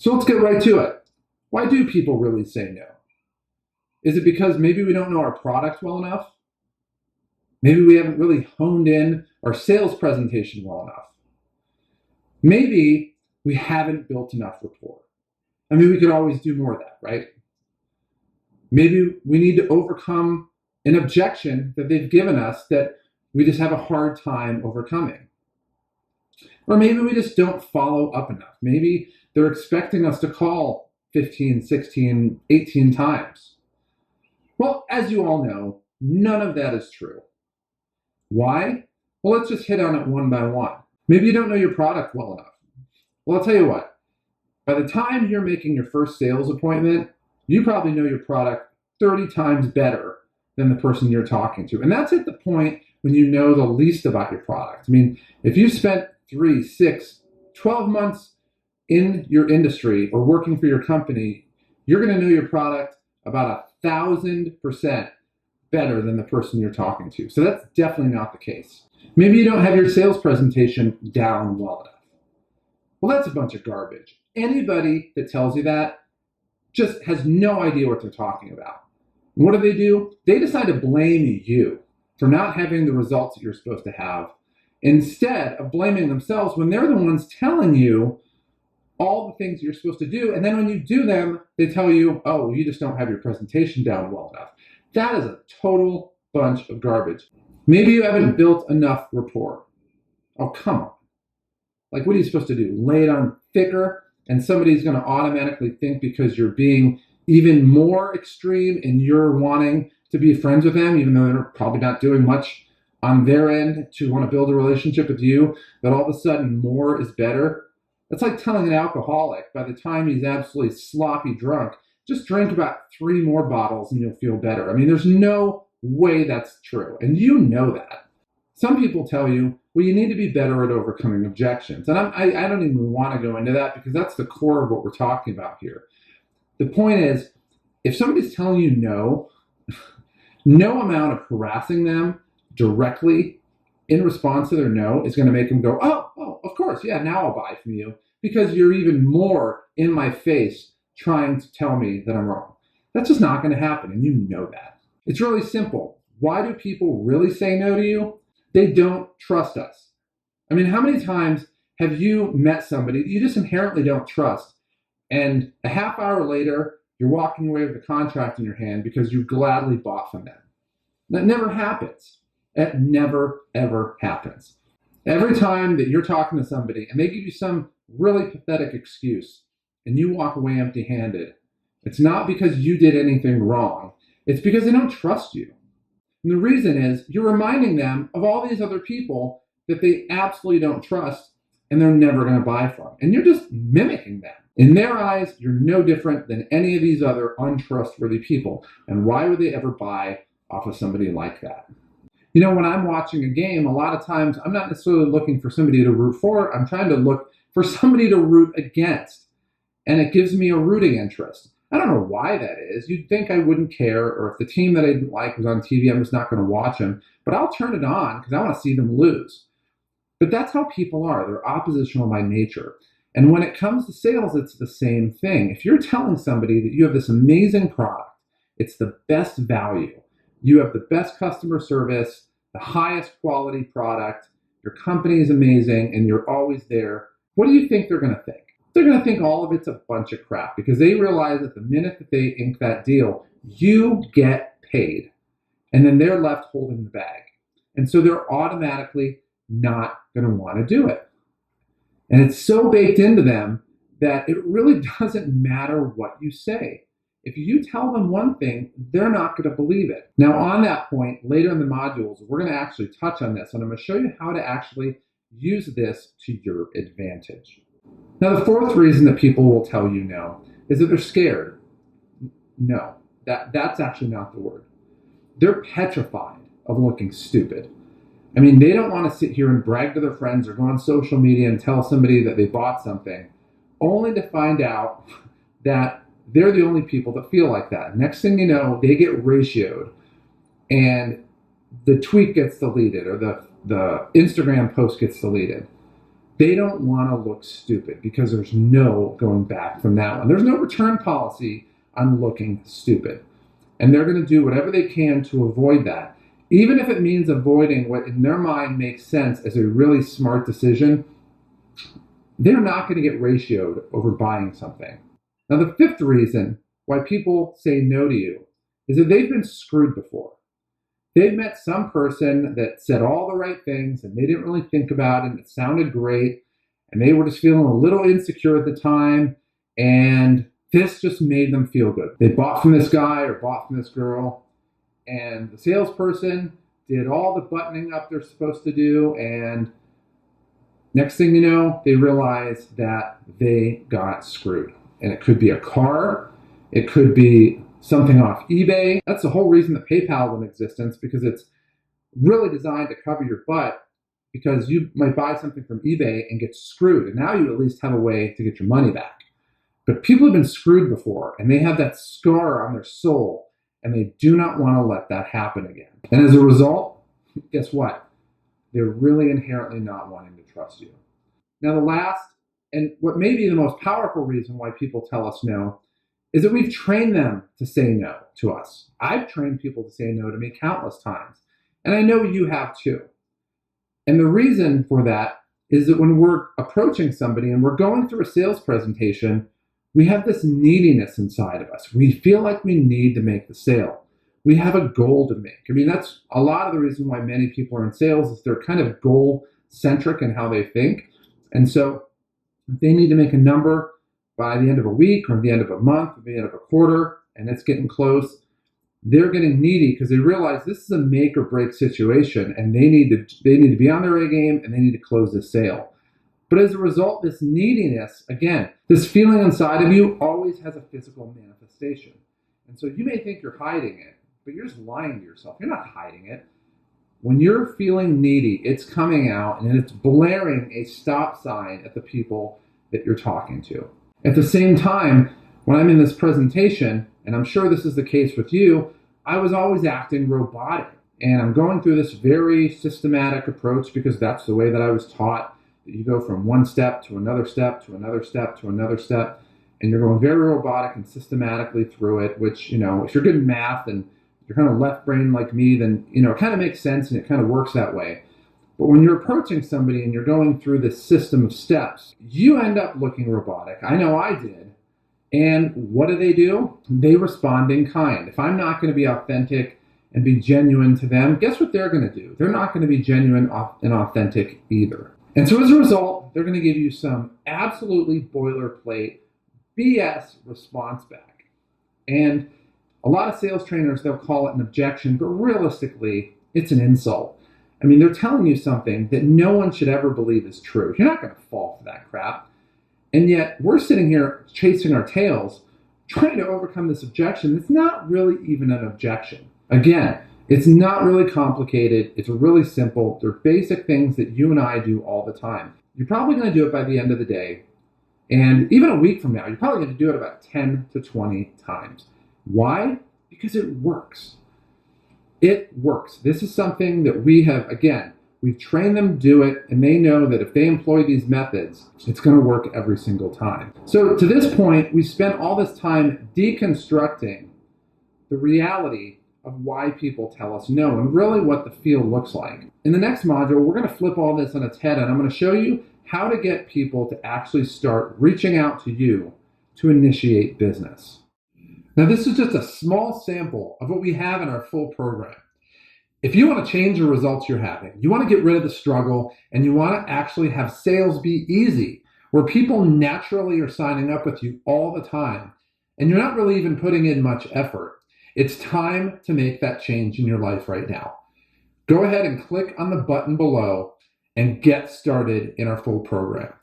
So let's get right to it. Why do people really say no? Is it because maybe we don't know our product well enough? Maybe we haven't really honed in our sales presentation well enough. Maybe we haven't built enough rapport. I mean, we could always do more of that, right? Maybe we need to overcome an objection that they've given us that we just have a hard time overcoming. Or maybe we just don't follow up enough. Maybe they're expecting us to call 15, 16, 18 times. Well, as you all know, none of that is true. Why? Well, let's just hit on it one by one. Maybe you don't know your product well enough. Well, I'll tell you what. By the time you're making your first sales appointment, you probably know your product 30 times better than the person you're talking to. And that's at the point when you know the least about your product. I mean, if you spent 3, 6, 12 months in your industry or working for your company, you're going to know your product about 1,000% better than the person you're talking to. So that's definitely not the case. Maybe you don't have your sales presentation down well enough. Well, that's a bunch of garbage. Anybody that tells you that just has no idea what they're talking about. And what do? They decide to blame you for not having the results that you're supposed to have, instead of blaming themselves when they're the ones telling you all the things you're supposed to do. And then when you do them, they tell you, oh, you just don't have your presentation down well enough. That is a total bunch of garbage. Maybe you haven't built enough rapport. Oh, come on. Like, what are you supposed to do? Lay it on thicker, and somebody's going to automatically think because you're being even more extreme and you're wanting to be friends with them, even though they're probably not doing much on their end to want to build a relationship with you, that all of a sudden more is better. That's like telling an alcoholic by the time he's absolutely sloppy drunk, just drink about 3 more bottles and you'll feel better. I mean, there's no way that's true. And you know that. Some people tell you, well, you need to be better at overcoming objections. And I don't even want to go into that because that's the core of what we're talking about here. The point is, if somebody's telling you no, no amount of harassing them directly in response to their no is going to make them go, oh, of course, yeah, now I'll buy from you, because you're even more in my face trying to tell me that I'm wrong. That's just not going to happen, and you know that. It's really simple. Why do people really say no to you? They don't trust us. I mean, how many times have you met somebody that you just inherently don't trust, and a half hour later, you're walking away with a contract in your hand because you gladly bought from them? That never happens. It never, ever happens. Every time that you're talking to somebody and they give you some really pathetic excuse and you walk away empty-handed, it's not because you did anything wrong. It's because they don't trust you. And the reason is you're reminding them of all these other people that they absolutely don't trust and they're never going to buy from. And you're just mimicking them. In their eyes, you're no different than any of these other untrustworthy people. And why would they ever buy off of somebody like that? You know, when I'm watching a game, a lot of times I'm not necessarily looking for somebody to root for. I'm trying to look for somebody to root against. And it gives me a rooting interest. I don't know why that is. You'd think I wouldn't care, or if the team that I didn't like was on TV, I'm just not going to watch them. But I'll turn it on because I want to see them lose. But that's how people are. They're oppositional by nature. And when it comes to sales, it's the same thing. If you're telling somebody that you have this amazing product, it's the best value, you have the best customer service, the highest quality product, your company is amazing, and you're always there, what do you think they're going to think? They're going to think all of it's a bunch of crap because they realize that the minute that they ink that deal, you get paid. And then they're left holding the bag. And so they're automatically not going to want to do it. And it's so baked into them that it really doesn't matter what you say. If you tell them one thing, they're not going to believe it. Now, on that point, later in the modules, we're going to actually touch on this, and I'm going to show you how to actually use this to your advantage. Now, the fourth reason that people will tell you no is that they're scared. No, that's actually not the word. They're petrified of looking stupid. I mean, they don't want to sit here and brag to their friends or go on social media and tell somebody that they bought something, only to find out that they're the only people that feel like that. Next thing you know, they get ratioed and the tweet gets deleted or the Instagram post gets deleted. They don't want to look stupid because there's no going back from that one. There's no return policy on looking stupid. And they're going to do whatever they can to avoid that. Even if it means avoiding what in their mind makes sense as a really smart decision, they're not going to get ratioed over buying something. Now, the fifth reason why people say no to you is that they've been screwed before. They've met some person that said all the right things and they didn't really think about it and it sounded great and they were just feeling a little insecure at the time and this just made them feel good. They bought from this guy or bought from this girl and the salesperson did all the buttoning up they're supposed to do, and next thing you know, they realize that they got screwed. And it could be a car, it could be something off eBay. That's the whole reason that PayPal is in existence, because it's really designed to cover your butt, because you might buy something from eBay and get screwed, and now you at least have a way to get your money back. But people have been screwed before, and they have that scar on their soul, and they do not want to let that happen again. And as a result, guess what? They're really inherently not wanting to trust you. Now, the last, and what may be the most powerful reason why people tell us no, is that we've trained them to say no to us. I've trained people to say no to me countless times, and I know you have too. And the reason for that is that when we're approaching somebody and we're going through a sales presentation, we have this neediness inside of us. We feel like we need to make the sale. We have a goal to make. I mean, that's a lot of the reason why many people are in sales, is they're kind of goal-centric in how they think. And so if they need to make a number by the end of a week or the end of a month or the end of a quarter, and it's getting close, they're getting needy because they realize this is a make or break situation, and they need to be on their A game and they need to close this sale. But as a result, this neediness, again, this feeling inside of you always has a physical manifestation. And so you may think you're hiding it, but you're just lying to yourself. You're not hiding it. When you're feeling needy, it's coming out and it's blaring a stop sign at the people that you're talking to. At the same time, when I'm in this presentation, and I'm sure this is the case with you, I was always acting robotic. And I'm going through this very systematic approach because that's the way that I was taught. You go from one step to another step to another step to another step, and you're going very robotic and systematically through it, which, if you're good in math and you're kind of left brain like me, then, it kind of makes sense and it kind of works that way. But when you're approaching somebody and you're going through this system of steps, you end up looking robotic. I know I did. And what do? They respond in kind. If I'm not going to be authentic and be genuine to them, guess what they're going to do? They're not going to be genuine and authentic either. And so as a result, they're going to give you some absolutely boilerplate BS response back. And a lot of sales trainers, they'll call it an objection, but realistically, it's an insult. I mean, they're telling you something that no one should ever believe is true. You're not going to fall for that crap. And yet, we're sitting here chasing our tails, trying to overcome this objection. It's not really even an objection. Again, it's not really complicated. It's really simple. They're basic things that you and I do all the time. You're probably going to do it by the end of the day. And even a week from now, you're probably going to do it about 10 to 20 times. Why? Because it works. It works. This is something that we've trained them to do it, and they know that if they employ these methods, it's going to work every single time. So to this point, we spent all this time deconstructing the reality of why people tell us no and really what the field looks like. In the next module, we're going to flip all this on its head, and I'm going to show you how to get people to actually start reaching out to you to initiate business. Now, this is just a small sample of what we have in our full program. If you want to change the results you're having, you want to get rid of the struggle, and you want to actually have sales be easy, where people naturally are signing up with you all the time, and you're not really even putting in much effort, it's time to make that change in your life right now. Go ahead and click on the button below and get started in our full program.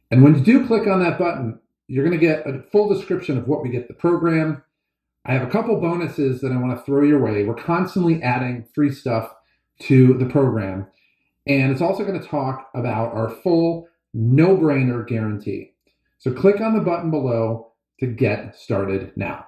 And when you do click on that button, you're going to get a full description of what we get the program. I have a couple bonuses that I want to throw your way. We're constantly adding free stuff to the program. And it's also going to talk about our full no-brainer guarantee. So click on the button below to get started now.